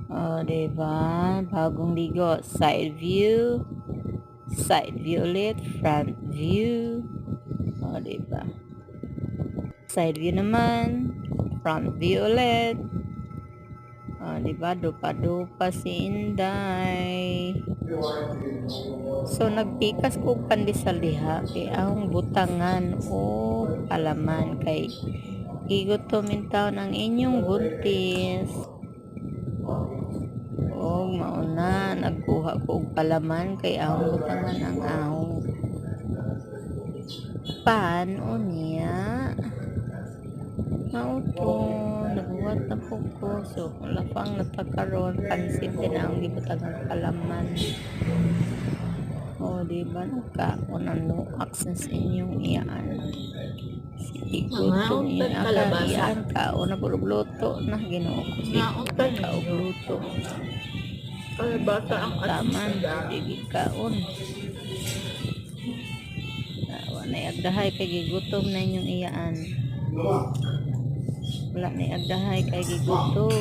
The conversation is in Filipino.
O, diba? Bagong ligo. Side view. Side view ulit. Front view. O, diba? Side view naman. Front view ulit. O, diba? Dupa-dupa si Inday. So, nagpikas ko pandesal diha. Kay ahong butangan o palaman. Kay igutomin taon ang inyong buntis. O, mauna. Nagkuha ko og palaman. Kay ahong butangan ang ahong pan o niya. Mauto. Nabuhat na po ko. So, lapang napagkaroon. Pansit din ang gibutangan palaman. O, diba? Nagkaon ano access inyong iyaan. Sige, gutom niya. Iyaan ka. O, nagulugluto na. Ginoo ko. Sige, kaugluto. Kalabasa ang Taman. Sige, kaon. Wala agdahay kay gigutom na inyong iyaan. Wala na agdahay kay gigutom.